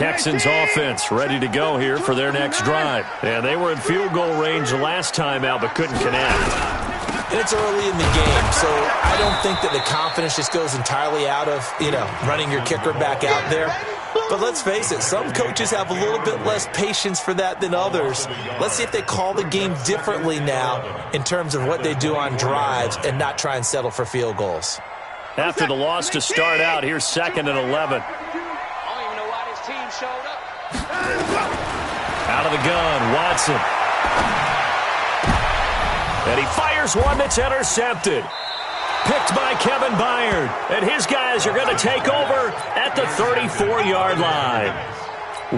Texans offense ready to go here for their next drive. And they were in field goal range the last time out, but couldn't connect. And it's early in the game, so I don't think that the confidence just goes entirely out of, running your kicker back out there. But let's face it, some coaches have a little bit less patience for that than others. Let's see if they call the game differently now in terms of what they do on drives and not try and settle for field goals. After the loss to start out, here's 2nd and 11. I don't even know why this team showed up. Out of the gun, Watson. And he fires one that's intercepted. Picked by Kevin Byard. And his guys are going to take over at the 34-yard line.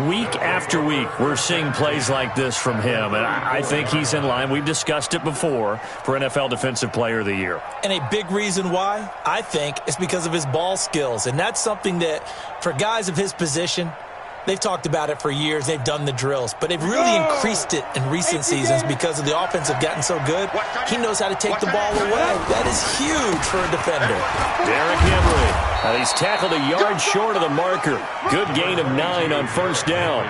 Week after week, we're seeing plays like this from him. And I think he's in line. We've discussed it before for NFL Defensive Player of the Year. And a big reason why, I think, is because of his ball skills. And that's something that, for guys of his position, they've talked about it for years. They've done the drills. But they've really increased it in recent seasons because of the offense have gotten so good. He knows how to take the ball away. That is huge for a defender. Derrick Henry. Now he's tackled a yard short of the marker. Good gain of 9 on first down.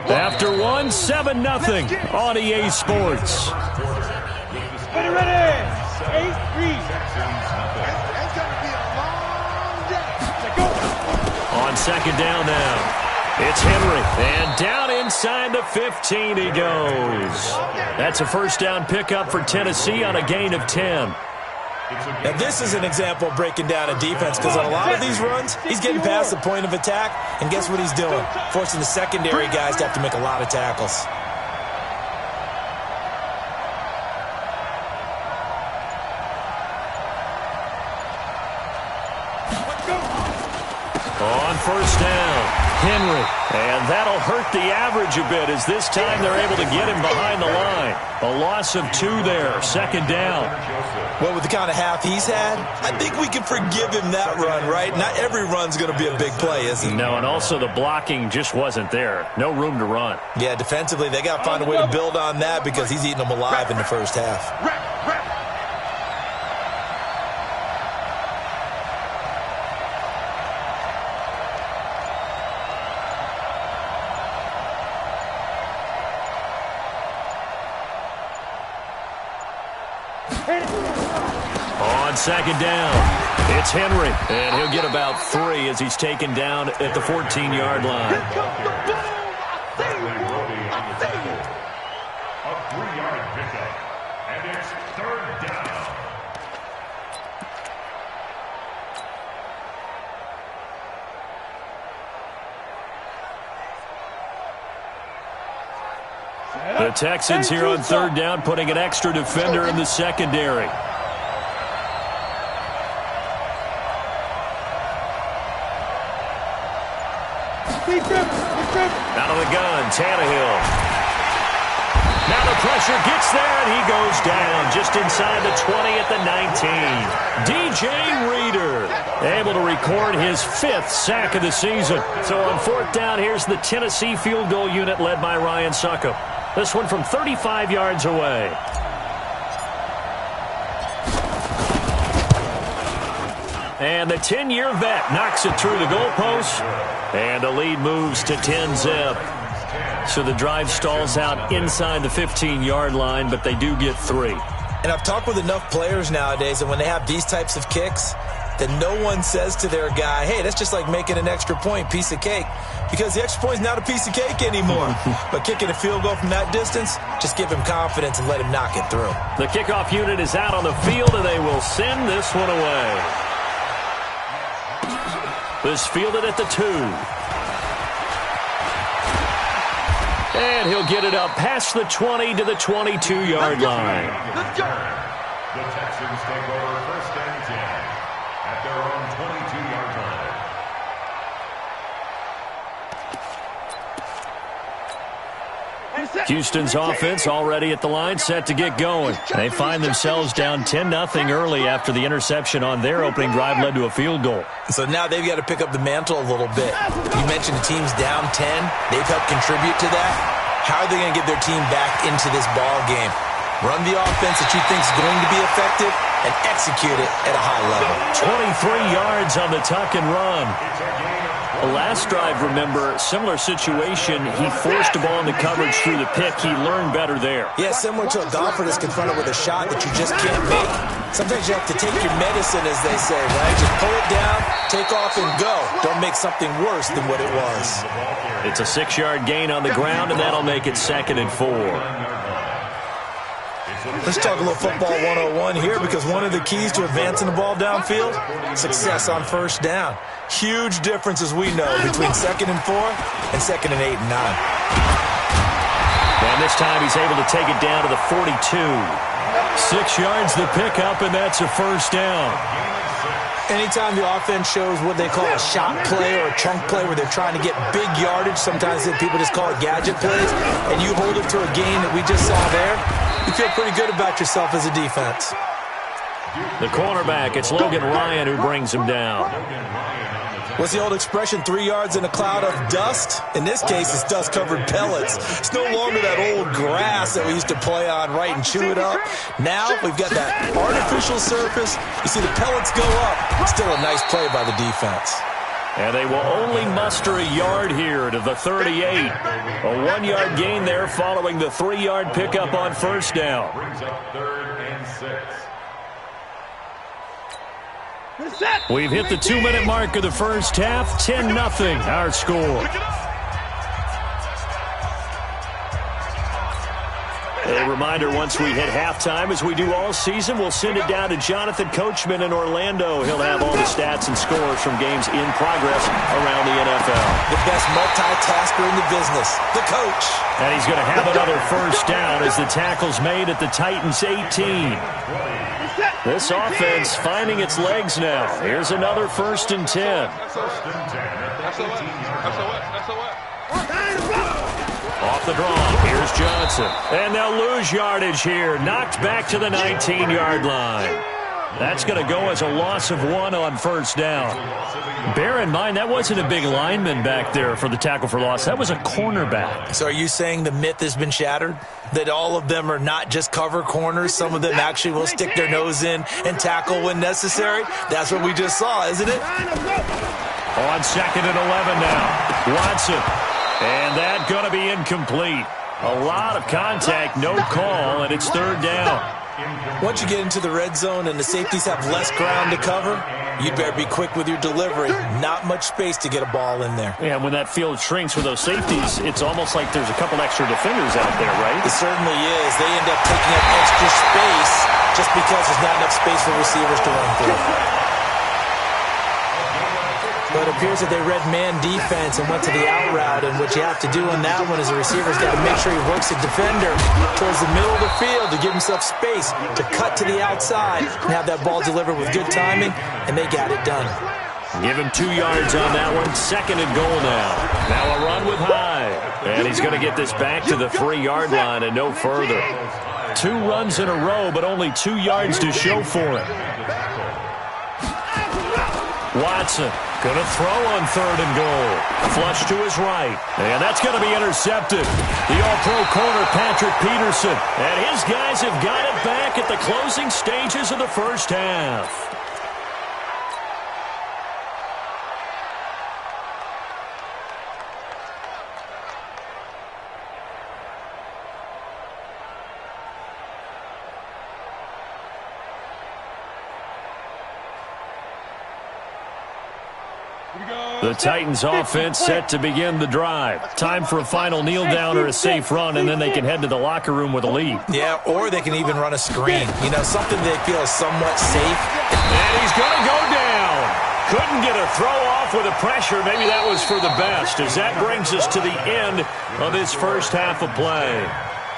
After 1, 7-0 on EA Sports. Ready. 8-3. On second down now. It's Henry. And down inside the 15 he goes. That's a first down pickup for Tennessee on a gain of 10. Now, this is an example of breaking down a defense because on a lot of these runs, he's getting past the point of attack, and guess what he's doing? Forcing the secondary guys to have to make a lot of tackles. On first down, Henry. And that'll hurt the average a bit as this time they're able to get him behind the line. A loss of 2 there, second down. Well, with the kind of half he's had, I think we can forgive him that run, right? Not every run's going to be a big play, is it? No, and also the blocking just wasn't there. No room to run. Yeah, defensively, they got to find a way to build on that because he's eating them alive in the first half. On second down, it's Henry, and he'll get about 3 as he's taken down at the 14-yard line. A 3-yard pickup, and it's 3rd down. The Texans here on 3rd down, putting an extra defender in the secondary. Out of the gun, Tannehill. Now the pressure gets there, and he goes down just inside the 20 at the 19. DJ Reader able to record his 5th sack of the season. So on 4th down, here's the Tennessee field goal unit led by Ryan Succop. This one from 35 yards away. And the 10-year vet knocks it through the goalpost. And the lead moves to 10-zip. So the drive stalls out inside the 15-yard line, but they do get 3. And I've talked with enough players nowadays that when they have these types of kicks, that no one says to their guy, hey, that's just like making an extra point, piece of cake. Because the extra point is not a piece of cake anymore. But kicking a field goal from that distance, just give him confidence and let him knock it through. The kickoff unit is out on the field, and they will send this one away. This fielded at the 2. And he'll get it up past the 20 to the 22-yard line. The Texans take over 1st and 10 at their own 22-yard line. Houston's offense already at the line, set to get going. They find themselves down 10-0 early after the interception on their opening drive led to a field goal. So now they've got to pick up the mantle a little bit. You mentioned the team's down 10. They've helped contribute to that. How are they going to get their team back into this ball game? Run the offense that you think is going to be effective and execute it at a high level. 23 yards on the tuck and run. Last drive, remember, similar situation. He forced the ball in the coverage through the pick. He learned better there. Yeah, similar to a golfer that's confronted with a shot that you just can't make. Sometimes you have to take your medicine, as they say, right? Just pull it down, take off, and go. Don't make something worse than what it was. It's a 6-yard gain on the ground, and that'll make it 2nd and 4. Let's talk a little football 101 here, because one of the keys to advancing the ball downfield, success on first down. Huge difference, as we know, between 2nd and 4 and 2nd and 8 and 9. And this time he's able to take it down to the 42. 6 yards the pickup, and that's a first down. Anytime the offense shows what they call a shot play or a chunk play where they're trying to get big yardage, sometimes people just call it gadget plays, and you hold it to a gain that we just saw there, you feel pretty good about yourself as a defense. The cornerback, it's Logan Ryan who brings him down. What's the old expression, 3 yards in a cloud of dust? In this case, it's dust-covered pellets. It's no longer that old grass that we used to play on, right, and chew it up. Now we've got that artificial surface. You see the pellets go up. Still a nice play by the defense. And they will only muster a yard here to the 38. A 1-yard gain there following the 3-yard pickup on first down. Brings up 3rd and 6. We've hit the 2-minute mark of the first half. 10-0 our score. A reminder, once we hit halftime, as we do all season, we'll send it down to Jonathan Coachman in Orlando. He'll have all the stats and scores from games in progress around the NFL. The best multitasker in the business, the coach. And he's going to have another first down as the tackle's made at the Titans' 18. This offense finding its legs now. Here's another 1st and 10. Off the draw, here's Johnson. And they'll lose yardage here. Knocked back to the 19-yard line. That's going to go as a loss of 1 on first down. Bear in mind, that wasn't a big lineman back there for the tackle for loss. That was a cornerback. So are you saying the myth has been shattered? That all of them are not just cover corners? Some of them actually will stick their nose in and tackle when necessary? That's what we just saw, isn't it? On 2nd and 11 now. Watson. And that going to be incomplete. A lot of contact, no call, and it's 3rd down. Once you get into the red zone and the safeties have less ground to cover, you'd better be quick with your delivery. Not much space to get a ball in there. Yeah, when that field shrinks with those safeties, it's almost like there's a couple extra defenders out there, right? It certainly is. They end up taking up extra space just because there's not enough space for receivers to run through. But it appears that they read man defense and went to the out route, and what you have to do on that one is the receiver's got to make sure he works the defender towards the middle of the field to give himself space to cut to the outside and have that ball delivered with good timing, and they got it done. Give him 2 yards on that one. 2nd and goal now. Now a run with Hyde. And he's going to get this back to the 3-yard line and no further. 2 runs in a row, but only 2 yards to show for it. Watson going to throw on 3rd and goal. Flush to his right. And that's going to be intercepted. The all-pro corner, Patrick Peterson. And his guys have got it back at the closing stages of the first half. The Titans offense set to begin the drive. Time for a final kneel down or a safe run, and then they can head to the locker room with a lead. Yeah, or they can even run a screen. You know, something they feel is somewhat safe. And he's going to go down. Couldn't get a throw off with the pressure. Maybe that was for the best, as that brings us to the end of this first half of play.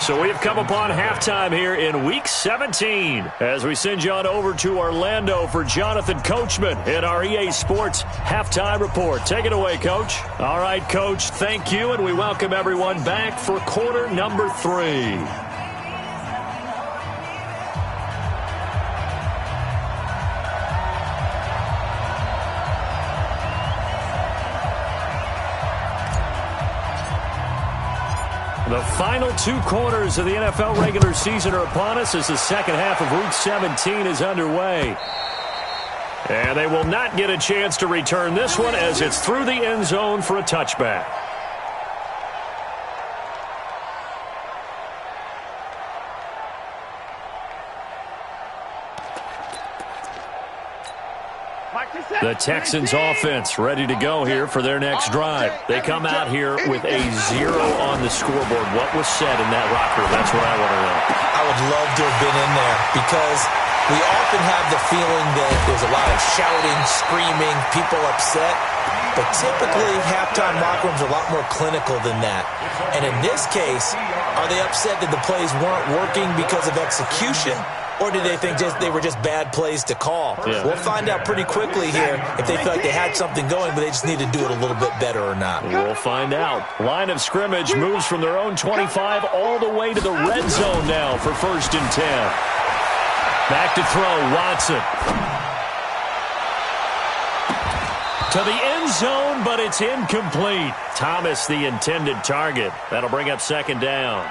So we have come upon halftime here in Week 17 as we send you on over to Orlando for Jonathan Coachman in our EA Sports Halftime Report. Take it away, Coach. All right, Coach, thank you, and we welcome everyone back for quarter number 3. The final 2 quarters of the NFL regular season are upon us as the second half of Week 17 is underway. And they will not get a chance to return this one as it's through the end zone for a touchback. The Texans offense ready to go here for their next drive. They come out here with a 0 on the scoreboard. What was said in that locker room? That's what I want to know. I would love to have been in there because we often have the feeling that there's a lot of shouting, screaming, people upset. But typically, halftime locker rooms are a lot more clinical than that. And in this case, are they upset that the plays weren't working because of execution? Or do they think they were just bad plays to call? Yeah. We'll find out pretty quickly here if they feel like they had something going, but they just need to do it a little bit better or not. We'll find out. Line of scrimmage moves from their own 25 all the way to the red zone now for 1st and 10. Back to throw, Watson. To the end zone, but it's incomplete. Thomas, the intended target. That'll bring up 2nd down.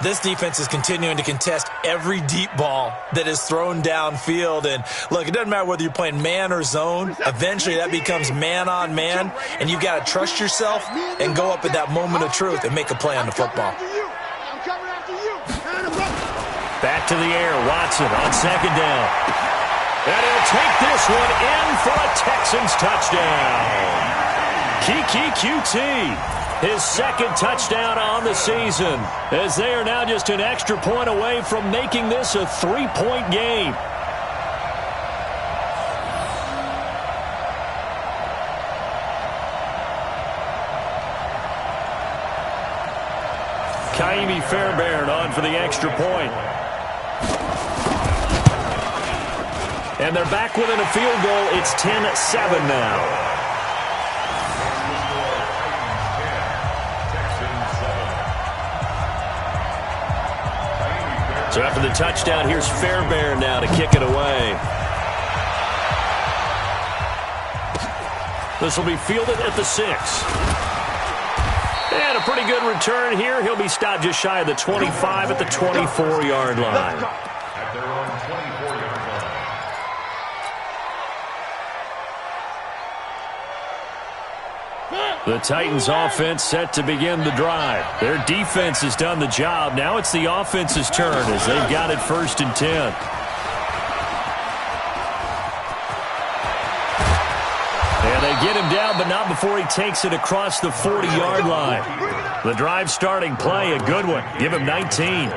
This defense is continuing to contest every deep ball that is thrown downfield. And, look, it doesn't matter whether you're playing man or zone. Eventually, that becomes man-on-man, and you've got to trust yourself and go up at that moment of truth and make a play on the football. Back to the air, Watson on 2nd down. And he'll take this one in for a Texans touchdown. Mikeyy QT. His 2nd touchdown on the season, as they are now just an extra point away from making this a 3-point game. Mikeyy8821's on for the extra point. And they're back within a field goal. It's 10-7 now. So after the touchdown, here's Fairbairn now to kick it away. This will be fielded at the 6. And a pretty good return here. He'll be stopped just shy of the 25 at the 24-yard line. At their own 24-yard line. The Titans offense set to begin the drive. Their defense has done the job. Now it's the offense's turn as they've got it 1st and 10. And they get him down, but not before he takes it across the 40-yard line. The drive starting play, a good one. Give him 19.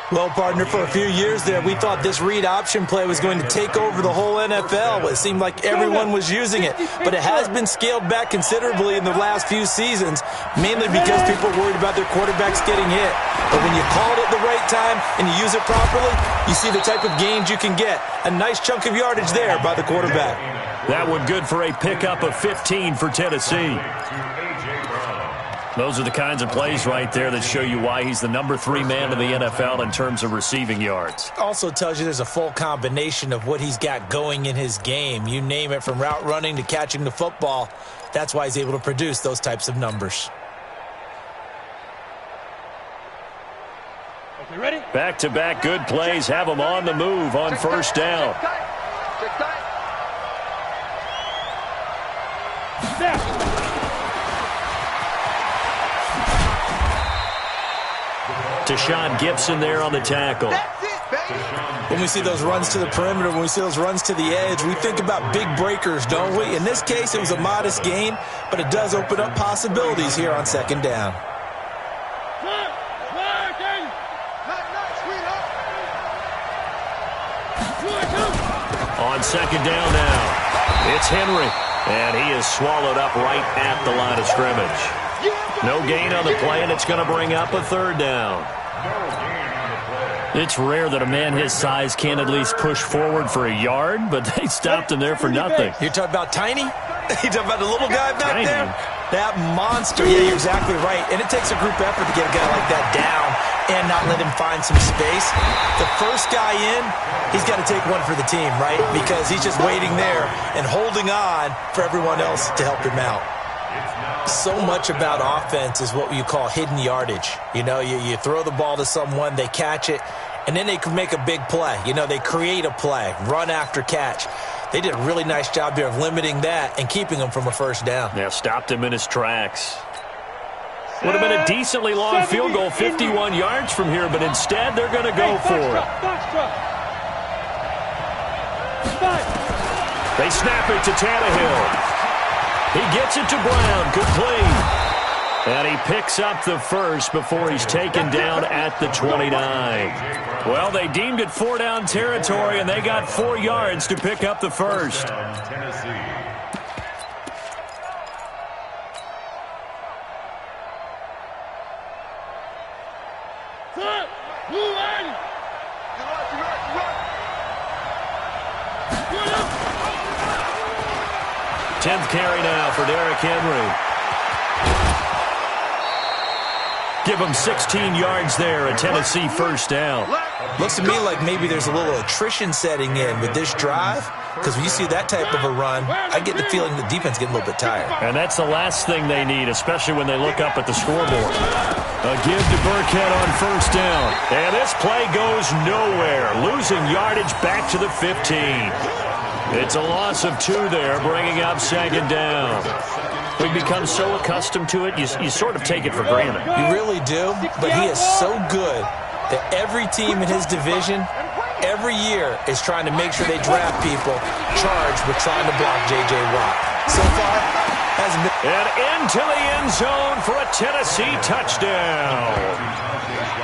Well, partner, for a few years there, we thought this read option play was going to take over the whole NFL. It seemed like everyone was using it, but it has been scaled back considerably in the last few seasons, mainly because people are worried about their quarterbacks getting hit. But when you call it at the right time and you use it properly, you see the type of gains you can get. A nice chunk of yardage there by the quarterback. That one good for a pickup of 15 for Tennessee. Those are the kinds of plays right there that show you why he's the number 3 man in the NFL in terms of receiving yards. Also tells you there's a full combination of what he's got going in his game. You name it, from route running to catching the football. That's why he's able to produce those types of numbers. Okay, ready? Back-to-back good plays have him on the move on 1st down. Deshaun Gibson there on the tackle. When we see those runs to the perimeter, when we see those runs to the edge, we think about big breakers, don't we? In this case, it was a modest gain, but it does open up possibilities here on 2nd down. On 2nd down now, it's Henry, and he is swallowed up right at the line of scrimmage. No gain on the play, and it's going to bring up a 3rd down. It's rare that a man his size can't at least push forward for a yard, but they stopped him there for nothing. You're talking about Tiny? You're talking about the little guy back there? That monster. Yeah, you're exactly right. And it takes a group effort to get a guy like that down and not let him find some space. The first guy in, he's got to take one for the team, right? Because he's just waiting there and holding on for everyone else to help him out. So much about offense is what you call hidden yardage. You know, you throw the ball to someone, they catch it, and then they can make a big play. You know, they create a play, run after catch. They did a really nice job there of limiting that and keeping him from a first down. Yeah, stopped him in his tracks. Would have been a decently long field goal, 51 yards from here, but instead they're going to go for it. They snap it to Tannehill. He gets it to Brown, complete. And he picks up the first before he's taken down at the 29. Well, they deemed it 4-down territory, and they got 4 yards to pick up the first. Tenth carry now for Derrick Henry. Give him 16 yards there, a Tennessee first down. Looks to me like maybe there's a little attrition setting in with this drive, because when you see that type of a run, I get the feeling the defense getting a little bit tired. And that's the last thing they need, especially when they look up at the scoreboard. A give to Burkhead on first down. And this play goes nowhere, losing yardage back to the 15. It's a loss of 2 there, bringing up second down. We've become so accustomed to it, you sort of take it for granted. You really do, but he is so good that every team in his division, every year, is trying to make sure they draft people charged with trying to block J.J. Watt. So far, hasn't been. And into the end zone for a Tennessee touchdown.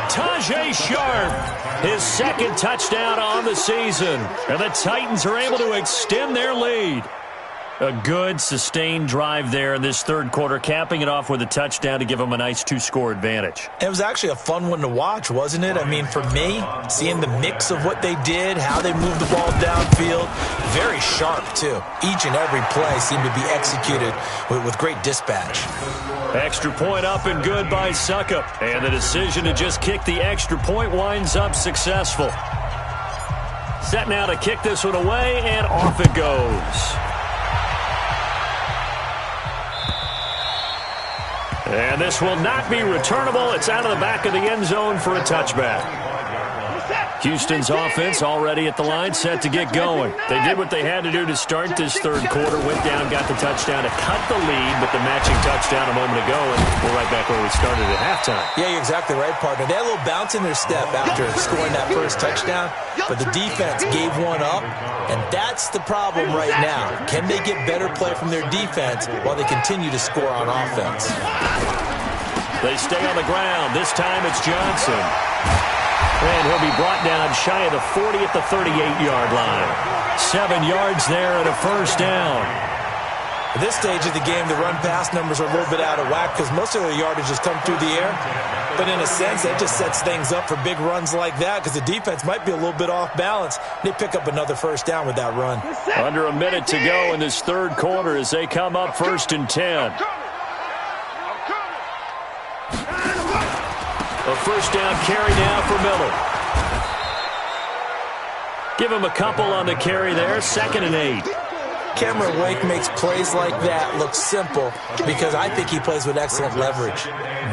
Tajay Sharp, his second touchdown on the season. And the Titans are able to extend their lead. A good, sustained drive there in this third quarter, capping it off with a touchdown to give them a nice 2-score advantage. It was actually a fun one to watch, wasn't it? I mean, for me, seeing the mix of what they did, how they moved the ball downfield, very sharp, too. Each and every play seemed to be executed with great dispatch. Extra point up and good by Suckup. And the decision to just kick the extra point winds up successful. Set now to kick this one away, and off it goes. And this will not be returnable. It's out of the back of the end zone for a touchback. Houston's offense already at the line, set to get going. They did what they had to do to start this third quarter, went down, got the touchdown to cut the lead, but the matching touchdown a moment ago, and we're right back where we started at halftime. Yeah, you're exactly right, partner. They had a little bounce in their step after scoring that first touchdown, but the defense gave one up, and that's the problem right now. Can they get better play from their defense while they continue to score on offense? They stay on the ground. This time it's Johnson. And he'll be brought down shy of the 40 at the 38-yard line. 7 yards there and a first down. At this stage of the game, the run-pass numbers are a little bit out of whack because most of their yardage has come through the air. But in a sense, that just sets things up for big runs like that because the defense might be a little bit off balance. They pick up another first down with that run. Under a minute to go in this third quarter as they come up 1st and 10. A first down carry now for Miller. Give him a couple on the carry there. 2nd and 8. Cameron Wake makes plays like that look simple because I think he plays with excellent leverage.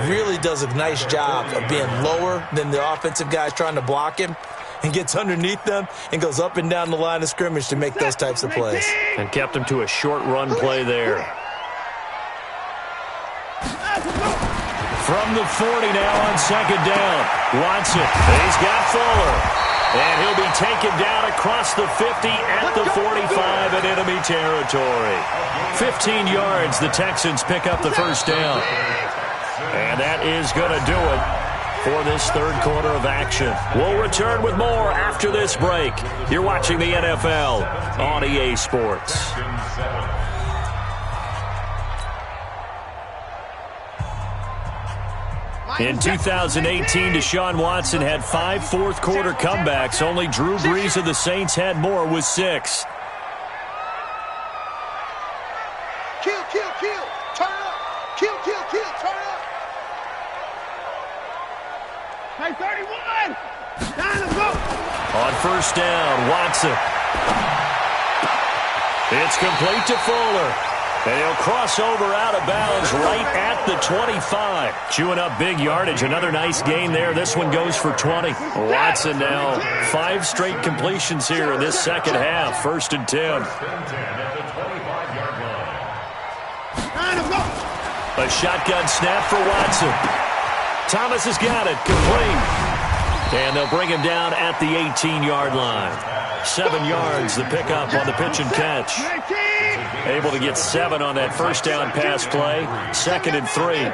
Really does a nice job of being lower than the offensive guys trying to block him and gets underneath them and goes up and down the line of scrimmage to make those types of plays. And kept him to a short run play there. From the 40 now on 2nd down. Watson. He's got Fuller. And he'll be taken down across the 50 at the 45 in enemy territory. 15 yards. The Texans pick up the first down. And that is going to do it for this third quarter of action. We'll return with more after this break. You're watching the NFL on EA Sports. In 2018, Deshaun Watson had 5 fourth-quarter comebacks. Only Drew Brees of the Saints had more with 6. Kill, kill, kill. Turn up. Kill, kill, kill. Turn up. Hey, 31. Time to go. On first down, Watson. It's complete to Fuller. And he'll cross over out of bounds right at the 25. Chewing up big yardage. Another nice gain there. This one goes for 20. Watson now 5 straight completions here in this second half. 1st and 10. A shotgun snap for Watson. Thomas has got it. Complete. And they'll bring him down at the 18-yard line. 7 yards, the pickup on the pitch and catch. Able to get 7 on that first down pass play. 2nd and 3.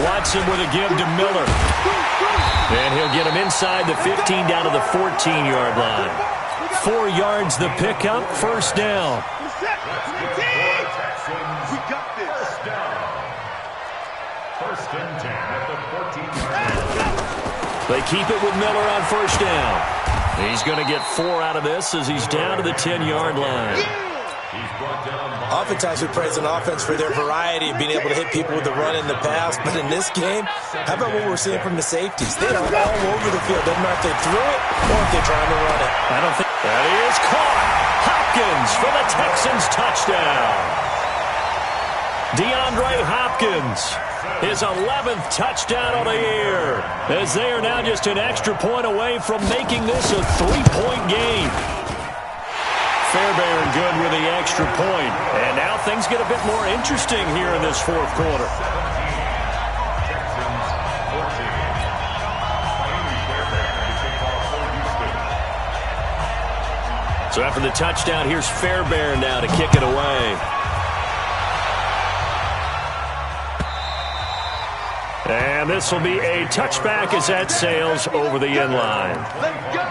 Watson with a give to Miller. And he'll get him inside the 15 down to the 14-yard line. 4 yards, the pickup. 1st down. We got this. 1st and 10 at the 14-yard line. They keep it with Miller on 1st down. He's going to get 4 out of this as he's down to the 10-yard line. Oftentimes we praise an offense for their variety of being able to hit people with the run in the pass. But in this game, how about what we're seeing from the safeties? They are all over the field. Doesn't matter if they threw it or if they're trying to run it. I don't think that is caught. Hopkins for the Texans touchdown. DeAndre Hopkins, his 11th touchdown of the year, as they are now just an extra point away from making this a 3-point game. Fairbairn good with the extra point. And now things get a bit more interesting here in this 4th quarter. So after the touchdown, here's Fairbairn now to kick it away. And this will be a touchback as that sails over the end line. Let's go.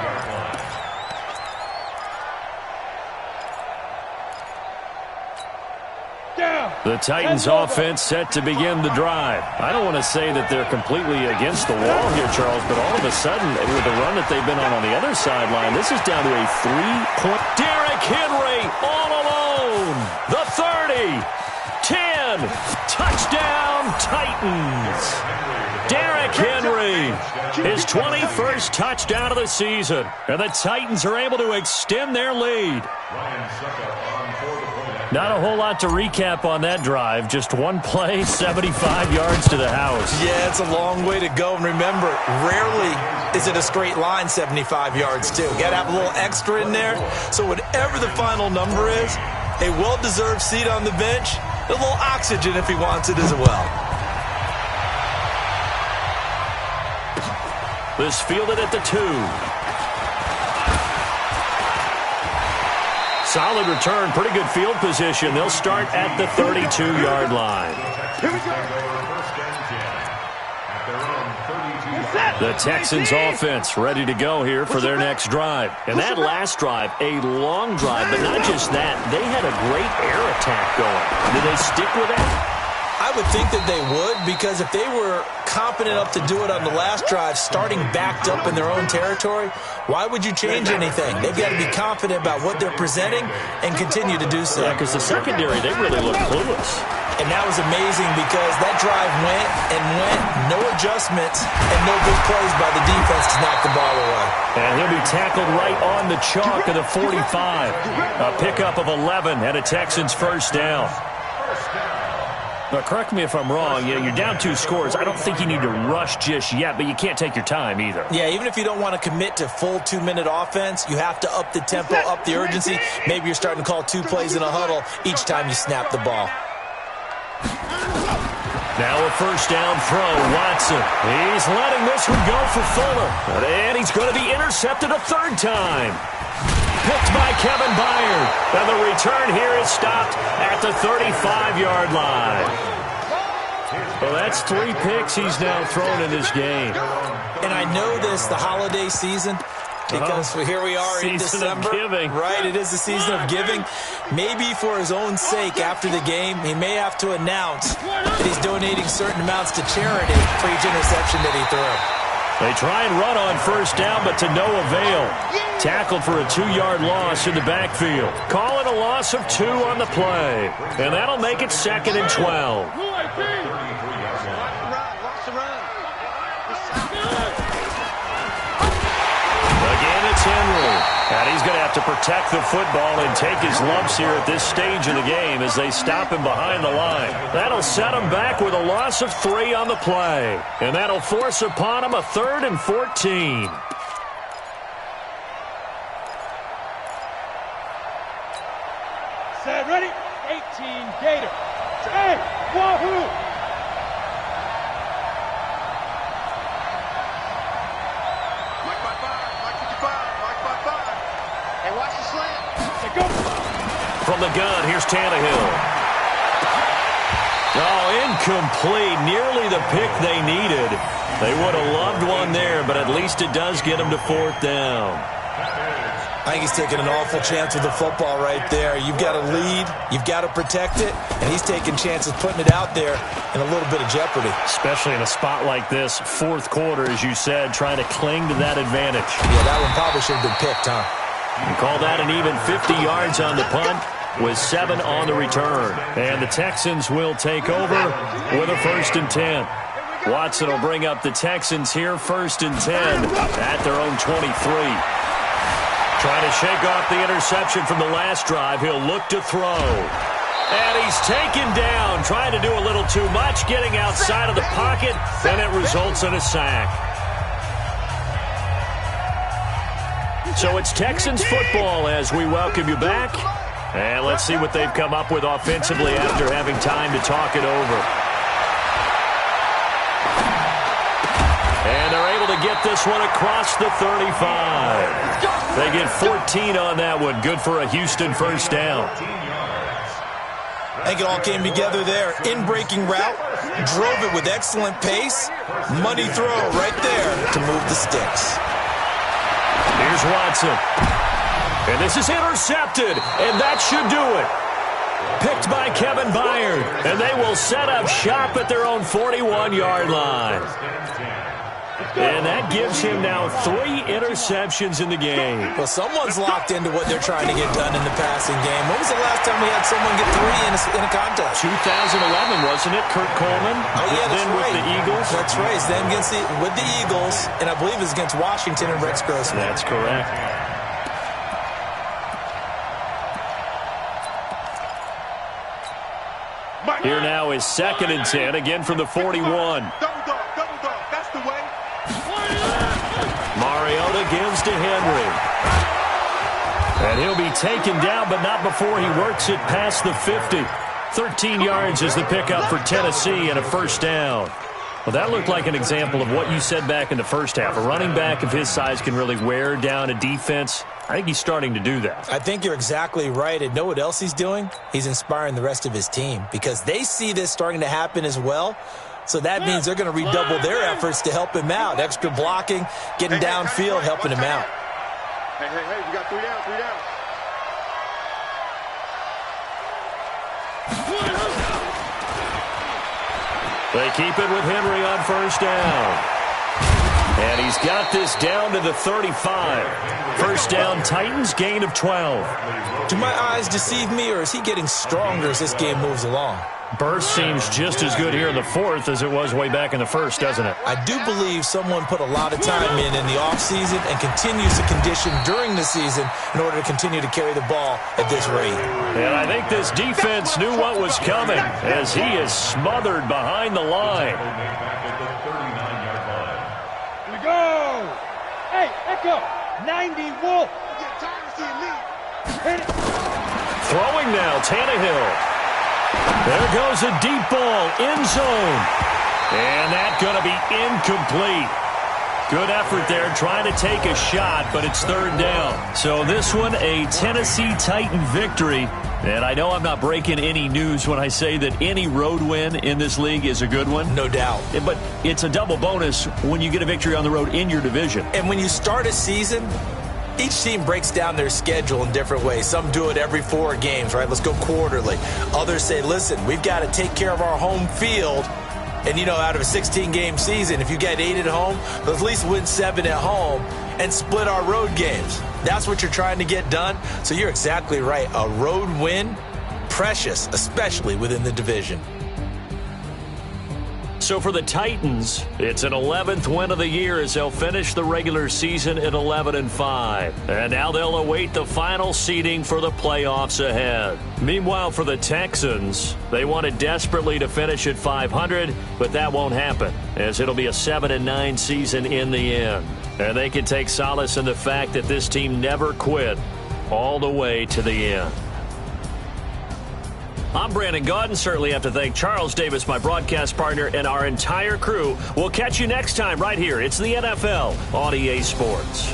The Titans offense set to begin the drive. I don't want to say that they're completely against the wall here, Charles, but all of a sudden, with the run that they've been on the other sideline, this is down to a 3-point. Derrick Henry all alone. The 30, 10, touchdown Titans. Derrick Henry, his 21st touchdown of the season. And the Titans are able to extend their lead. Not a whole lot to recap on that drive. Just one play, 75 yards to the house. Yeah, it's a long way to go. And remember, rarely is it a straight line 75 yards, too. Got to have a little extra in there. So whatever the final number is, a well-deserved seat on the bench, a little oxygen if he wants it as well. This fielded at the 2. Solid return, pretty good field position. They'll start at the 32-yard line. The Texans offense ready to go here for their next drive. And that last drive, a long drive, but not just that. They had a great air attack going. Did they stick with that? I would think that they would, because if they were competent enough to do it on the last drive, starting backed up in their own territory, why would you change anything? They've got to be confident about what they're presenting and continue to do so. Yeah, because the secondary, they really look clueless. And that was amazing because that drive went and went, no adjustments, and no big plays by the defense to knock the ball away. And he'll be tackled right on the chalk of the 45. A pickup of 11 and a Texans 1st down. Now, correct me if I'm wrong. You know, you're down 2 scores. I don't think you need to rush just yet, but you can't take your time either. Yeah, even if you don't want to commit to full 2-minute offense, you have to up the tempo, up the urgency. Maybe you're starting to call 2 plays in a huddle each time you snap the ball. Now a 1st down throw, Watson. He's letting this one go for Fuller. And he's going to be intercepted a 3rd time. Picked by Kevin Byard. And the return here is stopped at the 35-yard line. Well, that's 3 picks he's now thrown in this game. And I know this, the holiday season, because here we are in December. Season of giving. Right, it is the season of giving. Maybe for his own sake after the game, he may have to announce that he's donating certain amounts to charity for each interception that he threw. They try and run on 1st down, but to no avail. Tackled for a 2-yard loss in the backfield. Call it a loss of 2 on the play. And that'll make it 2nd and 12. Again, it's Henry. And he's going to have to protect the football and take his lumps here at this stage of the game as they stop him behind the line. That'll set him back with a loss of 3 on the play. And that'll force upon him a 3rd and 14. Set, ready? 18 Gator. Hey, wahoo! Mike by 5, Mike 55, Mike by 5. Hey, watch the slant. Hey, go! From the gun, here's Tannehill. Oh, incomplete. Nearly the pick they needed. They would have loved one there, but at least it does get them to 4th down. I think he's taking an awful chance with the football right there. You've got to lead, you've got to protect it, and he's taking chances putting it out there in a little bit of jeopardy. Especially in a spot like this, 4th quarter, as you said, trying to cling to that advantage. Yeah, that one probably should have been picked, huh? You call that an even 50 yards on the punt with 7 on the return. And the Texans will take over with a 1st and 10. Watson will bring up the Texans here, 1st and 10 at their own 23. Trying to shake off the interception from the last drive. He'll look to throw. And he's taken down, trying to do a little too much, getting outside of the pocket, and it results in a sack. So it's Texans football as we welcome you back. And let's see what they've come up with offensively after having time to talk it over. And they're able to get this one across the 35. They get 14 on that one. Good for a Houston 1st down. I think it all came together there. In-breaking route, drove it with excellent pace. Money throw right there to move the sticks. Here's Watson. And this is intercepted, and that should do it. Picked by Kevin Byard, and they will set up shop at their own 41-yard line. And that gives him now 3 interceptions in the game. Well, someone's locked into what they're trying to get done in the passing game. When was the last time we had someone get 3 in a contest? 2011, wasn't it? Kurt Coleman. Oh, yeah, that's then right. With the Eagles. That's right. It's them with the Eagles, and I believe it's against Washington and Rex Grossman. That's correct. Here now is 2nd and 10, again from the 41. Double dog, that's the way. Mariota gives to Henry. And he'll be taken down, but not before he works it past the 50. 13 yards is the pickup for Tennessee and a 1st down. Well, that looked like an example of what you said back in the first half. A running back of his size can really wear down a defense. I think he's starting to do that. I think you're exactly right. And know what else he's doing? He's inspiring the rest of his team because they see this starting to happen as well. So that means they're going to redouble their efforts to help him out. Extra blocking, getting downfield, helping him out. Hey, we got 3 down, 3 down. They keep it with Henry on 1st down. And he's got this down to the 35. 1st down, Titans, gain of 12. Do my eyes deceive me, or is he getting stronger as this game moves along? Burst seems just as good here in the 4th as it was way back in the 1st, doesn't it? I do believe someone put a lot of time in the offseason and continues to condition during the season in order to continue to carry the ball at this rate. And I think this defense knew what was coming as he is smothered behind the line. Here we go! Hey, Echo! 90 Wolf! Hit it! Throwing now, Tannehill. There goes a deep ball, end zone. And that's going to be incomplete. Good effort there, trying to take a shot, but it's 3rd down. So this one, a Tennessee Titan victory. And I know I'm not breaking any news when I say that any road win in this league is a good one. No doubt. But it's a double bonus when you get a victory on the road in your division. And when you start a season, each team breaks down their schedule in different ways. Some do it every 4 games, right? Let's go quarterly. Others say, listen, we've got to take care of our home field. And, you know, out of a 16-game season, if you get 8 at home, let's at least win 7 at home and split our road games. That's what you're trying to get done. So you're exactly right. A road win, precious, especially within the division. So for the Titans, it's an 11th win of the year as they'll finish the regular season at 11-5. And now they'll await the final seeding for the playoffs ahead. Meanwhile, for the Texans, they wanted desperately to finish at 500, but that won't happen, as it'll be a 7-9 season in the end. And they can take solace in the fact that this team never quit all the way to the end. I'm Brandon Gaudin. Certainly have to thank Charles Davis, my broadcast partner, and our entire crew. We'll catch you next time right here. It's the NFL on EA Sports.